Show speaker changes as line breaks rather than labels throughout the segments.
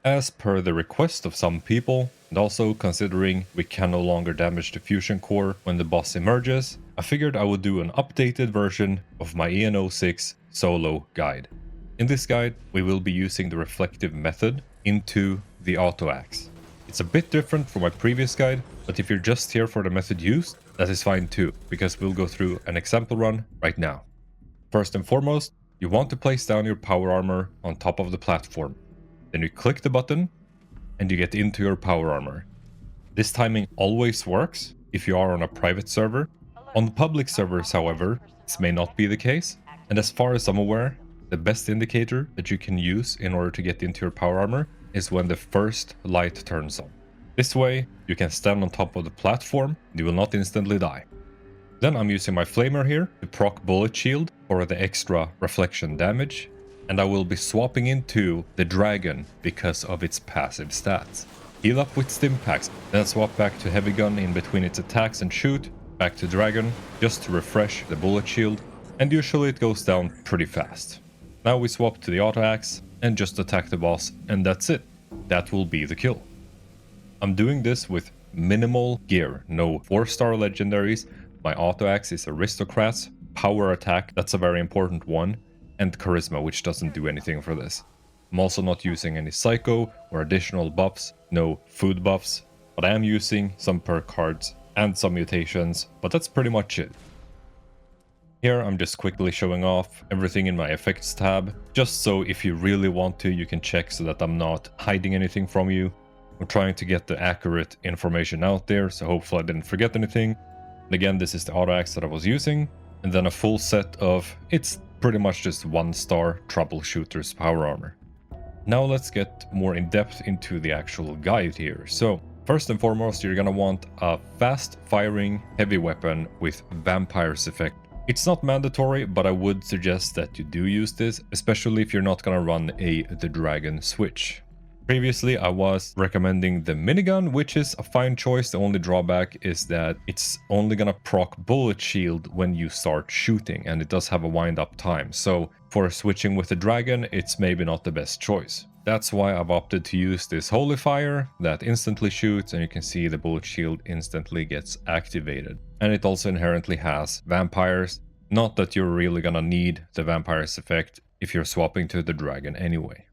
As per the request of some people, and also considering we can no longer damage the fusion core when the boss emerges, I figured I would do an updated version of my EN06 solo guide. In this guide, we will be using the reflective method into the auto axe. It's a bit different from my previous guide, but if you're just here for the method used, that is fine too, because we'll go through an example run right now. First and foremost, you want to place down your power armor on top of the platform. Then you click the button and you get into your power armor. This timing always works if you are on a private server. On public servers, however, this may not be the case. And as far as I'm aware, the best indicator that you can use in order to get into your power armor is when the first light turns on. This way, you can stand on top of the platform and you will not instantly die. Then I'm using my flamer here to proc bullet shield for the extra reflection damage. And I will be swapping into the dragon because of its passive stats. Heal up with stim packs, then swap back to heavy gun in between its attacks and shoot, back to dragon, just to refresh the bullet shield, and usually it goes down pretty fast. Now we swap to the auto axe and just attack the boss, and that's it. That will be the kill. I'm doing this with minimal gear, no 4-star legendaries. My auto axe is aristocrats, power attack, that's a very important one, and charisma, which doesn't do anything for this. I'm also not using any psycho or additional buffs, no food buffs, but I am using some perk cards and some mutations, but that's pretty much it. Here I'm just quickly showing off everything in my effects tab, just so if you really want to, you can check so that I'm not hiding anything from you. I'm trying to get the accurate information out there, so hopefully I didn't forget anything. And again, this is the auto axe that I was using, and then a full set of, it's pretty much just 1-star troubleshooter's power armor. Now let's get more in depth into the actual guide here. So first and foremost, you're gonna want a fast firing heavy weapon with vampire's effect. It's not mandatory, but I would suggest that you do use this, especially if you're not gonna run the dragon switch. Previously, I was recommending the minigun, which is a fine choice. The only drawback is that it's only gonna proc bullet shield when you start shooting, and it does have a wind-up time. So for switching with the dragon, it's maybe not the best choice. That's why I've opted to use this holy fire that instantly shoots, and you can see the bullet shield instantly gets activated. And it also inherently has vampires. Not that you're really gonna need the vampires effect if you're swapping to the dragon anyway.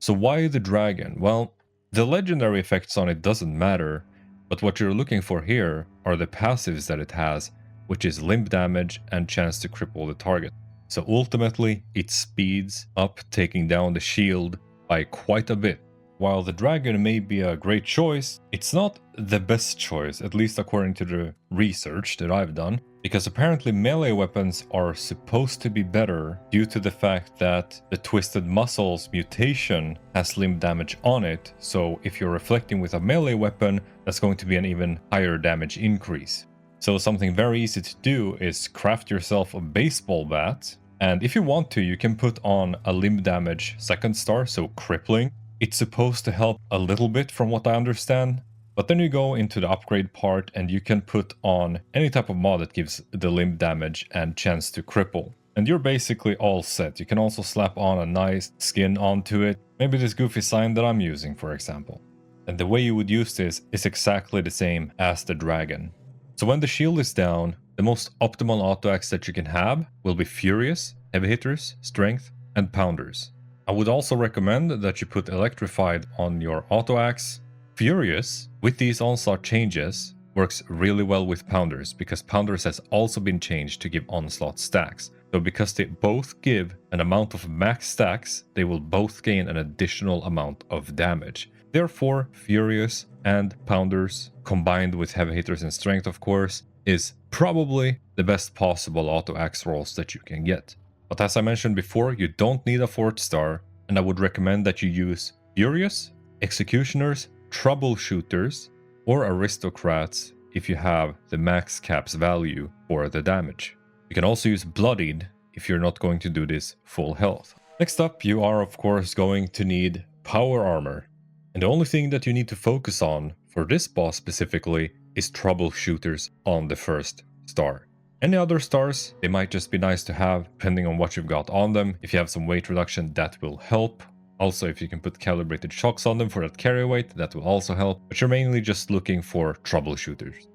So why the dragon? Well, the legendary effects on it doesn't matter, but what you're looking for here are the passives that it has, which is limb damage and chance to cripple the target. So ultimately, it speeds up taking down the shield by quite a bit. While the dragon may be a great choice, it's not the best choice, at least according to the research that I've done, because apparently melee weapons are supposed to be better due to the fact that the Twisted Muscles mutation has limb damage on it, so if you're reflecting with a melee weapon, that's going to be an even higher damage increase. So something very easy to do is craft yourself a baseball bat, and if you want to, you can put on a limb damage 2nd star, so crippling. It's supposed to help a little bit from what I understand, but then you go into the upgrade part and you can put on any type of mod that gives the limb damage and chance to cripple. And you're basically all set. You can also slap on a nice skin onto it, maybe this goofy sign that I'm using, for example. And the way you would use this is exactly the same as the dragon. So when the shield is down, the most optimal auto axe that you can have will be Furious, Heavy Hitters, Strength, and Pounders. I would also recommend that you put Electrified on your auto axe. Furious, with these onslaught changes, works really well with Pounders, because Pounders has also been changed to give onslaught stacks. So because they both give an amount of max stacks, they will both gain an additional amount of damage. Therefore, Furious and Pounders, combined with Heavy Hitters and Strength of course, is probably the best possible auto axe rolls that you can get. But as I mentioned before, you don't need a 4th star, and I would recommend that you use Furious, Executioners, Troubleshooters, or Aristocrats if you have the max caps value for the damage. You can also use Bloodied if you're not going to do this full health. Next up, you are of course going to need power armor. And the only thing that you need to focus on for this boss specifically is Troubleshooters on the 1st star. Any other stars, they might just be nice to have, depending on what you've got on them. If you have some weight reduction, that will help. Also, if you can put calibrated shocks on them for that carry weight, that will also help, but you're mainly just looking for troubleshooters.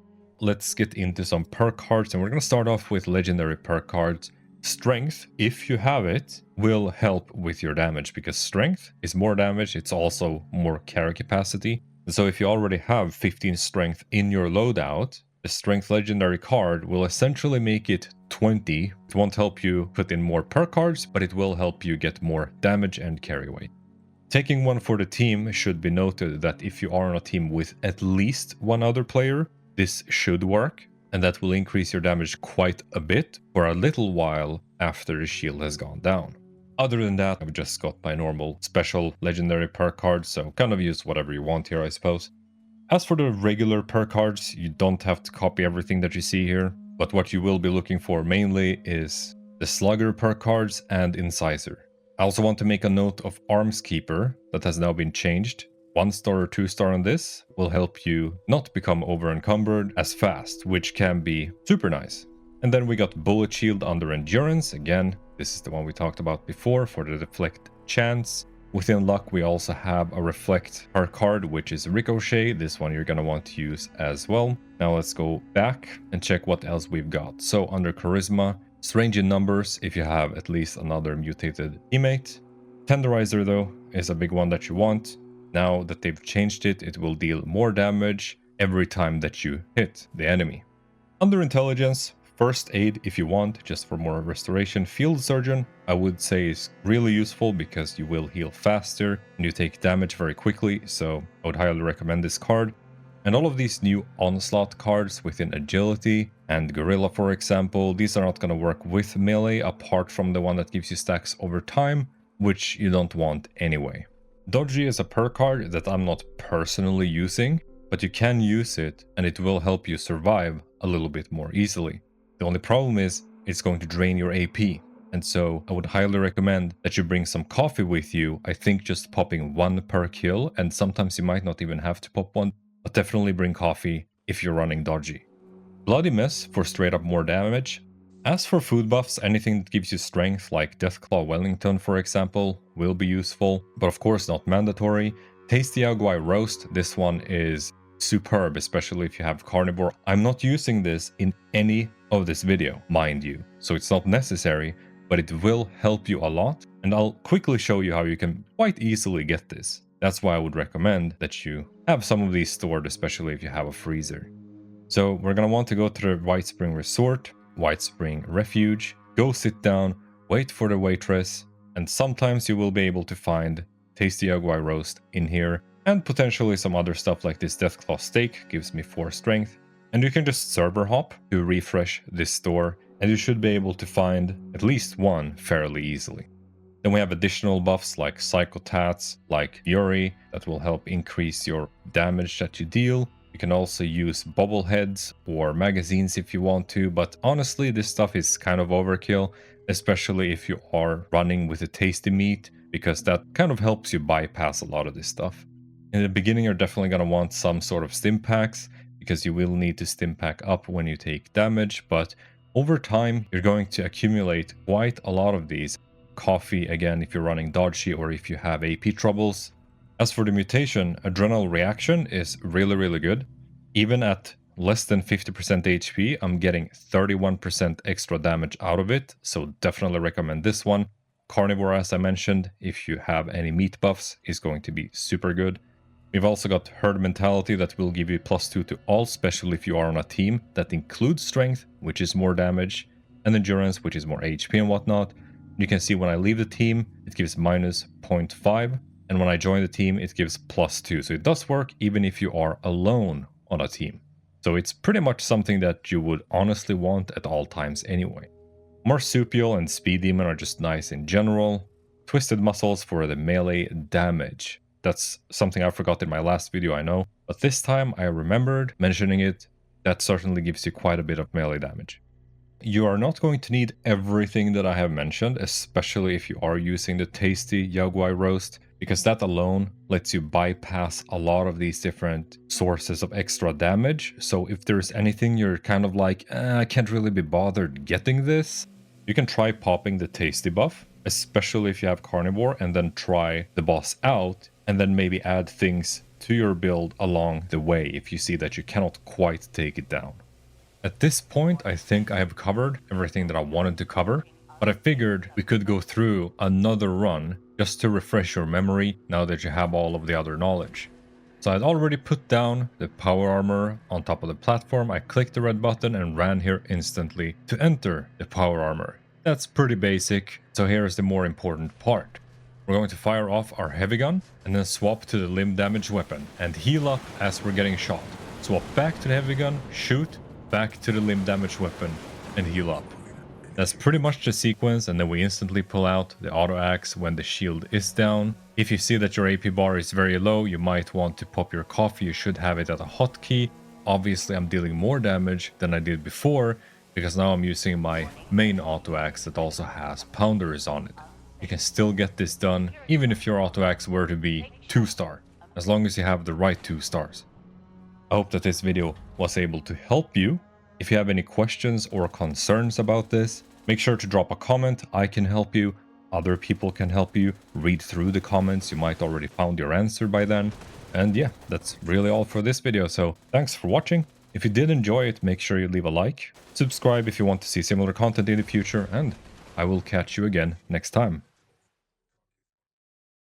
Let's get into some perk cards, and we're going to start off with legendary perk cards. Strength, if you have it, will help with your damage, because strength is more damage, it's also more carry capacity. So if you already have 15 strength in your loadout, the strength legendary card will essentially make it 20. It won't help you put in more perk cards, but it will help you get more damage and carry weight. Taking one for the team, should be noted that if you are on a team with at least one other player, this should work, and that will increase your damage quite a bit for a little while after the shield has gone down. Other than that, I've just got my normal special legendary perk cards, so kind of use whatever you want here, I suppose. As for the regular perk cards, you don't have to copy everything that you see here, but what you will be looking for mainly is the Slugger perk cards and Incisor. I also want to make a note of Arms Keeper that has now been changed. 1-star or 2-star on this will help you not become over encumbered as fast, which can be super nice. And then we got Bullet Shield under Endurance. Again, this is the one we talked about before for the Deflect chance. Within Luck, we also have a Reflect perk card, which is Ricochet. This one you're going to want to use as well. Now let's go back and check what else we've got. So under Charisma, Strange in Numbers if you have at least another mutated teammate. Tenderizer, though, is a big one that you want. Now that they've changed it, it will deal more damage every time that you hit the enemy. Under Intelligence, First Aid if you want, just for more restoration. Field Surgeon, I would say, is really useful because you will heal faster and you take damage very quickly, so I would highly recommend this card. And all of these new Onslaught cards within Agility and Gorilla, for example, these are not going to work with melee apart from the one that gives you stacks over time, which you don't want anyway. Dodgy is a perk card that I'm not personally using, but you can use it and it will help you survive a little bit more easily. The only problem is it's going to drain your AP, and so I would highly recommend that you bring some coffee with you. I think just popping one per kill, and sometimes you might not even have to pop one, but definitely bring coffee if you're running Dodgy. Bloody Mess for straight up more damage. As for food buffs, anything that gives you strength, like Deathclaw Wellington for example, will be useful, but of course not mandatory. Tasty Aguai Roast, this one is superb, especially if you have carnivore. I'm not using this in any of this video, mind you, so it's not necessary, but it will help you a lot, and I'll quickly show you how you can quite easily get this. That's why I would recommend that you have some of these stored, especially if you have a freezer. So we're going to want to go to the White Spring Resort, White Spring Refuge, go sit down, wait for the waitress, and sometimes you will be able to find Tasty Aguai Roast in here, and potentially some other stuff like this Deathclaw Steak gives me 4 strength. And you can just server hop to refresh this store, and you should be able to find at least one fairly easily. Then we have additional buffs like Psychotats, like Fury, that will help increase your damage that you deal. You can also use bobbleheads or magazines if you want to, but honestly this stuff is kind of overkill, especially if you are running with a tasty meat, because that kind of helps you bypass a lot of this stuff. In the beginning you're definitely going to want some sort of stim packs, because you will need to stim pack up when you take damage, but over time you're going to accumulate quite a lot of these. Coffee, again, if you're running Dodgy or if you have AP troubles. As for the mutation, Adrenal Reaction is really good. Even at less than 50% HP, I'm getting 31% extra damage out of it, so definitely recommend this one. Carnivore, as I mentioned, if you have any meat buffs, is going to be super good. We've also got Herd Mentality that will give you +2 to all, especially if you are on a team. That includes Strength, which is more damage, and Endurance, which is more HP and whatnot. You can see when I leave the team, it gives -0.5, and when I join the team, it gives +2. So it does work even if you are alone on a team. So it's pretty much something that you would honestly want at all times anyway. Marsupial and Speed Demon are just nice in general. Twisted Muscles for the melee damage. That's something I forgot in my last video, I know, but this time I remembered mentioning it. That certainly gives you quite a bit of melee damage. You are not going to need everything that I have mentioned, especially if you are using the Tasty Aguai Roast, because that alone lets you bypass a lot of these different sources of extra damage. So if there's anything you're kind of like, I can't really be bothered getting this, you can try popping the Tasty buff. especially if you have carnivore, and then try the boss out, and then maybe add things to your build along the way if you see that you cannot quite take it down. At this point, I think I have covered everything that I wanted to cover, but I figured we could go through another run just to refresh your memory now that you have all of the other knowledge. So I'd already put down the power armor on top of the platform. I clicked the red button and ran here instantly to enter the power armor. That's pretty basic, so here's the more important part. We're going to fire off our heavy gun and then swap to the limb damage weapon and heal up as we're getting shot. Swap back to the heavy gun, shoot, back to the limb damage weapon, and heal up. That's pretty much the sequence, and then we instantly pull out the auto axe when the shield is down. If you see that your AP bar is very low, you might want to pop your coffee. You should have it at a hotkey. Obviously, I'm dealing more damage than I did before, because now I'm using my main auto axe that also has pounders on it. You can still get this done, even if your auto axe were to be 2-star, as long as you have the right 2 stars. I hope that this video was able to help you. If you have any questions or concerns about this, make sure to drop a comment. I can help you. Other people can help you. Read through the comments. You might already found your answer by then. And yeah, that's really all for this video. So thanks for watching. If you did enjoy it, make sure you leave a like. Subscribe if you want to see similar content in the future. And I will catch you again next time.